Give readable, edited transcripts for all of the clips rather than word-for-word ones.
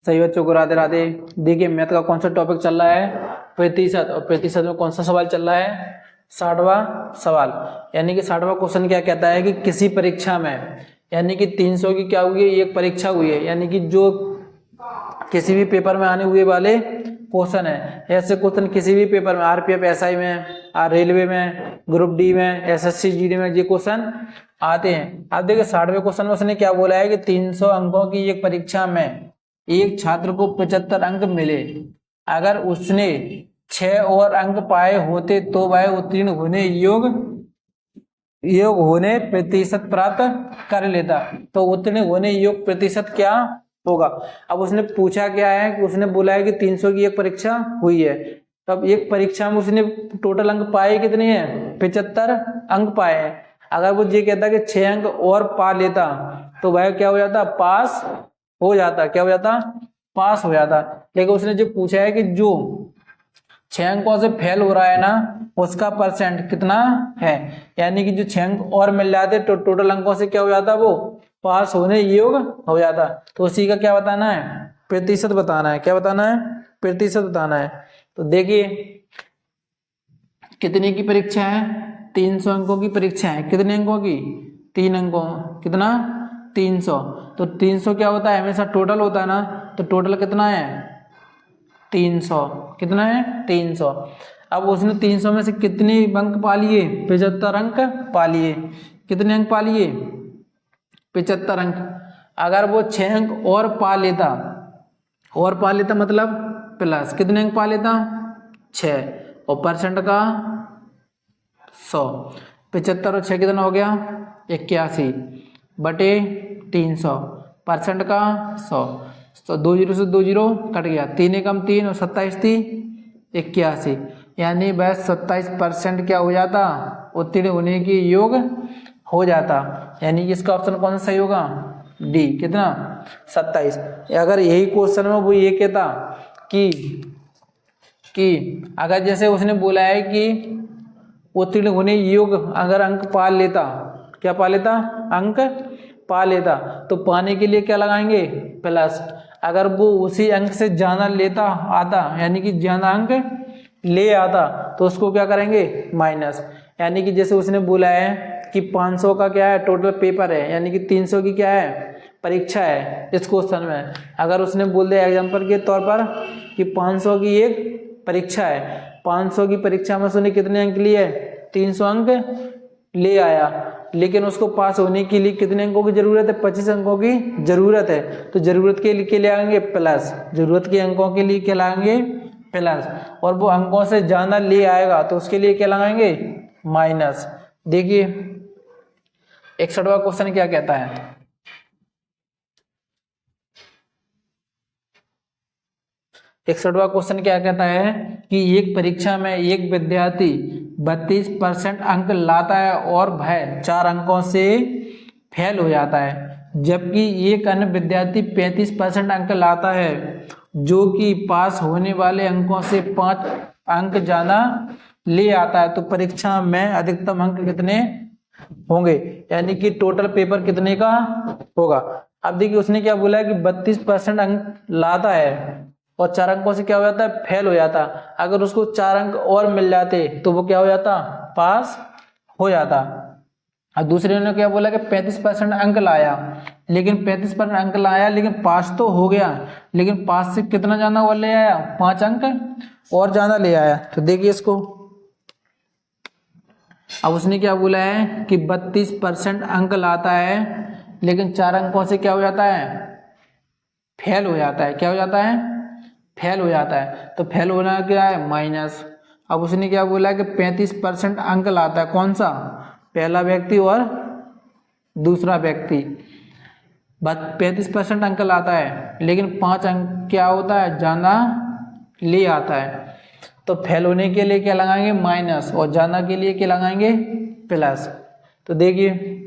सही बच्चों को राधे राधे। देखिए मैथ का कौन सा टॉपिक चल रहा है, प्रतिशत, और प्रतिशत में कौन सा सवाल चल रहा है, 60वां सवाल। यानी कि 60वां क्वेश्चन क्या कहता है कि किसी परीक्षा में, यानी कि 300 की क्या हुई है, एक परीक्षा हुई है, यानी कि जो किसी भी पेपर में आने हुए वाले क्वेश्चन है। ऐसे क्वेश्चन किसी भी पेपर में, आरपीएफ, एसआई में, रेलवे में, ग्रुप डी में, एसएससी जीडी में ये क्वेश्चन आते हैं। अब देखिए 60वें क्वेश्चन में उसने क्या बोला है कि 300 अंकों की एक परीक्षा में एक छात्र को 75 अंक मिले, अगर उसने 6 और अंक पाए होते तो वह उत्तीर्ण होने योग होने प्रतिशत प्राप्त कर लेता। तो उत्तीर्ण होने योग प्रतिशत क्या होगा। अब उसने पूछा क्या है कि उसने बोला है कि 300 की एक परीक्षा हुई है, तब एक परीक्षा में उसने टोटल अंक पाए कितने हैं, 75 अंक पाए हैं। अगर वो ये कहता कि 6 अंक और पा लेता तो वह क्या हो जाता, पास हो जाता। क्या हो जाता, पास हो जाता। लेकिन उसने जो पूछा है कि जो 6 अंकों से फेल हो रहा है ना, उसका परसेंट कितना है, यानी कि जो 6 अंक और मिल जाते तो टोटल अंकों से क्या हो जाता, वो पास होने योग्य हो जाता। तो उसी का क्या बताना है, प्रतिशत बताना है। क्या बताना है, प्रतिशत बताना है। तो देखिए कितने की परीक्षा है, 300 अंकों की परीक्षा है। कितने अंकों की, 3 अंकों, कितना, 300। तो 300 क्या होता है, हमेशा टोटल होता है ना, तो टोटल कितना है, 300। कितना है, 300। अब उसने 300 में से कितने अंक पा लिए, 75 अंक पा लिए। कितने अंक पा लिए, 75 अंक। अगर वो 6 अंक और पा लेता, और पा लेता मतलब प्लस, कितने अंक पा लेता, 6, और परसेंट का 100। 75 और 6 कितना हो गया, 81 बटे 300, परसेंट का 100। तो 2 जीरो से 2 जीरो कट गया, 3 एकम 3 और 27 थी 81, यानी वह 27% क्या हो जाता, उत्तीर्ण होने के योग हो जाता। यानी कि इसका ऑप्शन कौन सा सही होगा, डी। कितना, 27। अगर यही क्वेश्चन में वो ये कहता कि अगर जैसे उसने बोला है कि उत्तीर्ण होने योग्य अगर अंक पा लेता, क्या पा लेता, अंक पा लेता, तो पाने के लिए क्या लगाएंगे, प्लस। अगर वो उसी अंक से ज्यादा लेता आता, यानी कि ज्यादा अंक ले आता, तो उसको क्या करेंगे, माइनस। यानी कि जैसे उसने बोला है कि 500 का क्या है टोटल पेपर है, यानी कि 300 की क्या है, परीक्षा है इस क्वेश्चन में। अगर उसने बोल दिया एग्जांपल के तौर पर कि 500 की एक परीक्षा है, 500 की परीक्षा में उसने कितने अंक लिए, 300 अंक ले आया, लेकिन उसको पास होने के लिए कितने अंकों की जरूरत है, 25 अंकों की जरूरत है। तो जरूरत के लिए क्या लगाएंगे, प्लस। जरूरत के अंकों के लिए क्या लगाएंगे, प्लस। और वो अंकों से ज्यादा ले आएगा तो उसके लिए क्या लगाएंगे, माइनस। देखिए 61वां क्वेश्चन क्या कहता है, 61वां क्वेश्चन क्या कहता है कि एक परीक्षा में एक विद्यार्थी 32% अंक लाता है और वह 4 अंकों से फेल हो जाता है, जबकि एक अन्य विद्यार्थी 35% अंक लाता है, जो कि पास होने वाले अंकों से 5 अंक ज्यादा ले आता है। तो परीक्षा में अधिकतम अंक कितने होंगे, यानी कि टोटल पेपर कितने का होगा। अब देखिए उसने क्या बोला है कि 32% अंक लाता है और 4 अंकों से क्या हो जाता है, फेल हो जाता। अगर उसको 4 अंक और मिल जाते तो वो क्या हो जाता, पास हो जाता। और दूसरे ने क्या बोला कि 35% अंक लाया, लेकिन 35% अंक लाया लेकिन पास तो हो गया, लेकिन पास से कितना ज्यादा और ले आया, 5 अंक और ज्यादा ले आया। तो देखिए इसको, अब उसने क्या बोला है कि 32% अंक लाता है लेकिन 4 अंकों से क्या हो जाता है, फेल हो जाता है। क्या हो जाता है, फेल हो जाता है। तो फेल होना क्या है, माइनस। अब उसने क्या बोला है कि 35% अंक लाता है, कौन सा, पहला व्यक्ति और दूसरा व्यक्ति। 35% अंक लाता है लेकिन 5 अंक क्या होता है, ज्यादा ले आता है। तो फेल होने के लिए क्या लगाएंगे, माइनस, और ज्यादा के लिए क्या लगाएंगे, प्लस। तो देखिए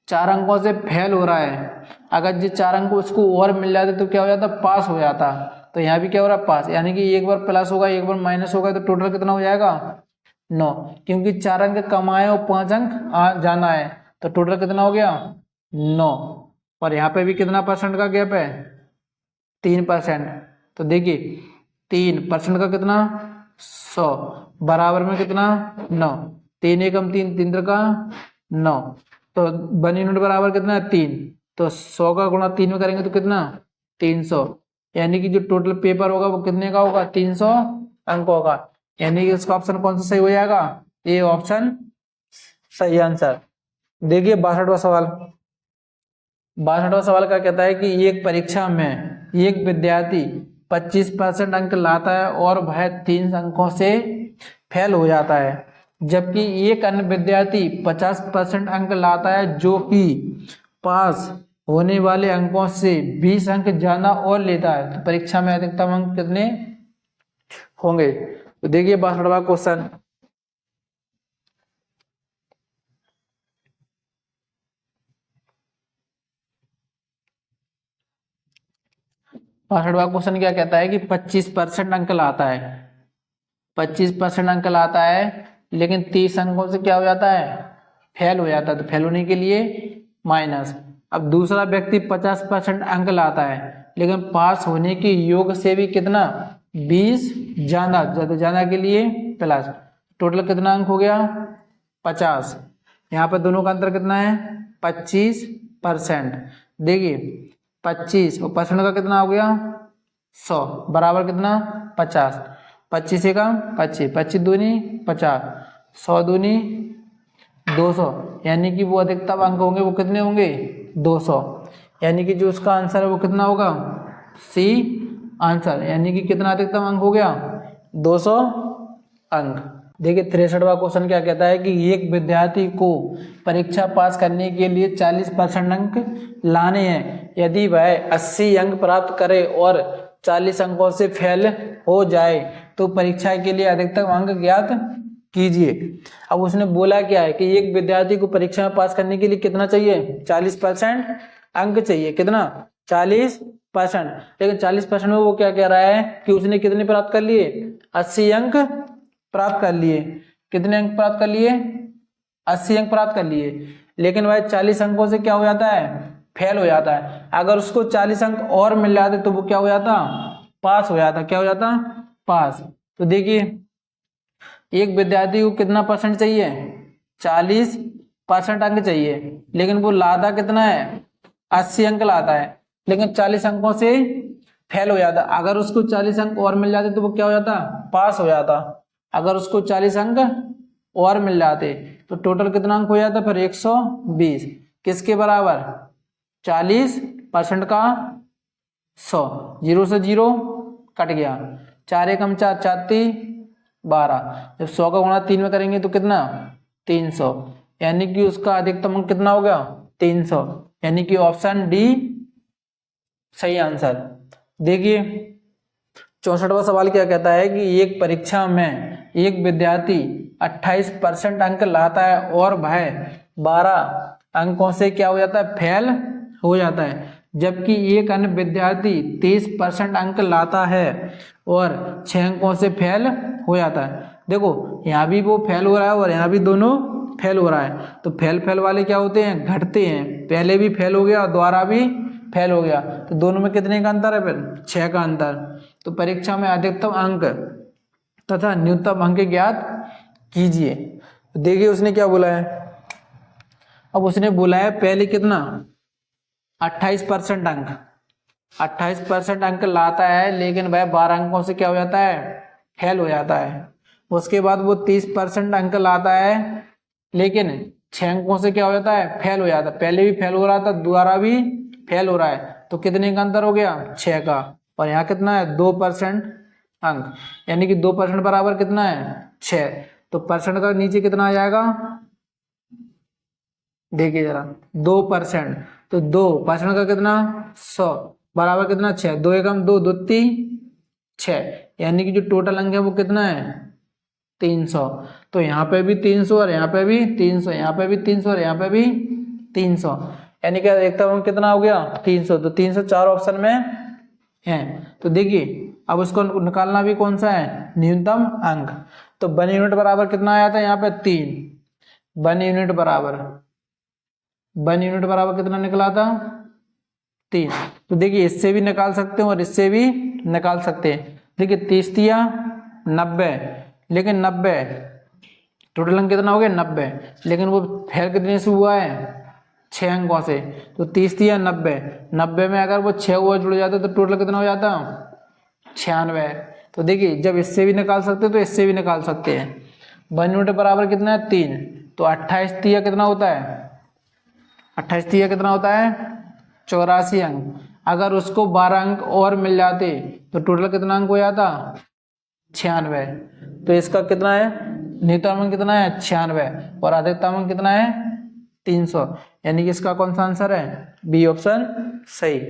4 अंकों से फेल हो रहा है, अगर ये 4 अंक उसको और मिल जाते तो क्या हो जाता, पास हो जाता। तो यहाँ भी क्या हो रहा है, पास। यानी कि एक बार प्लस होगा एक बार माइनस होगा, तो टोटल कितना हो जाएगा, 9। क्योंकि 4 अंक कमाए और 5 अंक जाना है, तो टोटल कितना हो गया, 9। और यहाँ पे भी कितना परसेंट का गैप है, 3%। तो देखिए 3% का कितना 100 बराबर में कितना 9, 3 एकम 3, 3 त्रिका 9, तो 1 यूनिट बराबर कितना है 3, तो 100 का गुणा 3 में करेंगे तो कितना 300, यानी कि जो टोटल पेपर होगा वो कितने का होगा 300 अंकों का, यानी कि इसका ऑप्शन कौन सा सही हो जाएगा, ये ऑप्शन सही आंसर। देखिए 62वां सवाल, 62वां सवाल क्या कहता है कि एक परीक्षा में एक विद्यार्थी 25% अंक लाता है और वह 3 अंकों से फेल हो जाता है, जबकि एक अन्य विद्यार्थी 50% अंक लाता है जो कि पास होने वाले अंकों से 20 अंक ज्यादा और लेता है, तो परीक्षा में अधिकतम अंक कितने होंगे। तो देखिए 62वां क्वेश्चन, 62वां क्वेश्चन क्या कहता है कि 25% अंक लाता है, 25% अंक लाता है लेकिन 30 अंकों से क्या हो जाता है फेल हो जाता है, तो फेल होने के लिए माइनस। अब दूसरा व्यक्ति 50% अंक लाता है लेकिन पास होने के योग से भी कितना 20 ज्यादा, ज्यादा के लिए प्लस, टोटल कितना अंक हो गया 50, यहाँ पर दोनों का अंतर कितना है 25%। देखिए 25 और परसेंट का कितना हो गया 100 बराबर कितना 50, 25 का 25, 25 दूनी 50, 100 दूनी 200, यानी कि वो अधिकतम अंक होंगे वो कितने होंगे 200, यानी कि जो उसका आंसर है वो कितना होगा सी आंसर, यानी कि कितना अधिकतम अंक हो गया 200 अंक। देखिए 63वां क्वेश्चन क्या कहता है कि एक विद्यार्थी को परीक्षा पास करने के लिए 40% अंक लाने हैं, यदि वह 80 अंक प्राप्त करे और 40 अंकों से फेल हो जाए तो परीक्षा के लिए अधिकतम अंक ज्ञात कीजिए। अब उसने बोला क्या है कि एक विद्यार्थी को परीक्षा में पास करने के लिए कितना चाहिए 40% अंक चाहिए, कितना 40%, लेकिन 40% में वो क्या कह रहा है कि उसने कितने प्राप्त कर लिए 80 अंक प्राप्त कर लिए, कितने अंक प्राप्त कर लिए 80 अंक प्राप्त कर लिए, लेकिन वह 40 अंकों से क्या हो जाता है फेल हो जाता है। अगर उसको 40 अंक और मिल जाते तो वो क्या हो जाता पास हो जाता, क्या हो जाता पास। तो देखिए एक विद्यार्थी को कितना परसेंट चाहिए 40% अंक चाहिए, लेकिन वो लाता कितना है 80 अंक लाता है, लेकिन 40 अंकों से फेल हो जाता। अगर उसको 40 अंक और मिल जाते तो वो क्या हो जाता पास हो जाता, अगर उसको 40 अंक और मिल जाते तो टोटल कितना अंक हो जाता फिर 120, किसके बराबर 40% का 100, 0 से 0 कट गया, 4 एकम 4, 4 3 12, जब 100 का गुणा 3 में करेंगे तो कितना 300, यानी कि उसका अधिकतम अंक कितना हो गया 300, यानी कि ऑप्शन डी सही आंसर। देखिए 64वां सवाल क्या कहता है कि एक परीक्षा में एक विद्यार्थी 28% अंक लाता है और वह 12 अंकों से क्या हो जाता है फेल हो जाता है, जबकि एक अन्य विद्यार्थी 30% अंक लाता है और 6 अंकों से फेल हो जाता है। देखो यहाँ भी वो फेल हो रहा है और यहाँ भी दोनों फेल हो रहा है, तो फेल वाले क्या होते हैं घटते हैं, पहले भी फेल हो गया और दोबारा भी फेल हो गया, तो दोनों में कितने का अंतर है फिर 6 का अंतर। तो परीक्षा में अधिकतम अंक तथा न्यूनतम अंक ज्ञात कीजिए। देखिए उसने क्या बोला है, अब उसने बोला है पहले कितना 28% अंक, 28% अंक लाता है लेकिन वह 12 अंकों से क्या हो जाता है फेल हो जाता है। उसके बाद वो 30% अंक लाता है लेकिन 6 अंकों से क्या हो जाता है फेल हो जाता है, पहले भी फेल हो रहा था दोबारा भी फेल हो रहा है, तो कितने का अंतर हो गया 6 का, और यहाँ कितना है 2% अंक, यानी कि 2% बराबर कितना है 6, तो परसेंट का नीचे कितना आ जाएगा देखिए जरा 2%, तो 2% का कितना 100 बराबर कितना 6, 2 एकम 2, 2 3 6, यानी कि जो टोटल अंक है वो कितना है 300, तो यहाँ पे भी 300 और यहाँ पे भी 300, यहाँ पे भी 300 और यहाँ पे भी 300, यानी कि अधिकतम अंक कितना हो गया 300, तो 300 चार ऑप्शन में है। तो देखिए अब उसको निकालना भी कौन सा है न्यूनतम अंक, तो 1 यूनिट बराबर कितना आया था यहाँ पे 3, 1 यूनिट बराबर कितना निकला था 3। तो देखिए इससे भी निकाल सकते हैं और इससे भी निकाल सकते हैं। देखिए 30 दिया 90, लेकिन 90 टोटल अंक कितना हो गया 90, लेकिन वो फेल कितने से हुआ है 6 अंकों से। तो 30 दिया 90, 90 में अगर वो 6 हुआ जुड़ जाता तो टोटल कितना हो जाता 96। तो देखिए जब इससे भी निकाल सकते हैं तो इससे भी निकाल सकते हैं। 1 यूनिट बराबर कितना है 3, तो 28 दिया कितना होता है 28 दिया कितना होता है 84 अंक। अगर उसको 12 अंक और मिल जाते तो टोटल कितना अंक हो जाता 96। तो इसका कितना है न्यूनतम अंक कितना है 96 और अधिकतम अंक कितना है 300, यानी कि इसका कौन सा आंसर है बी ऑप्शन सही।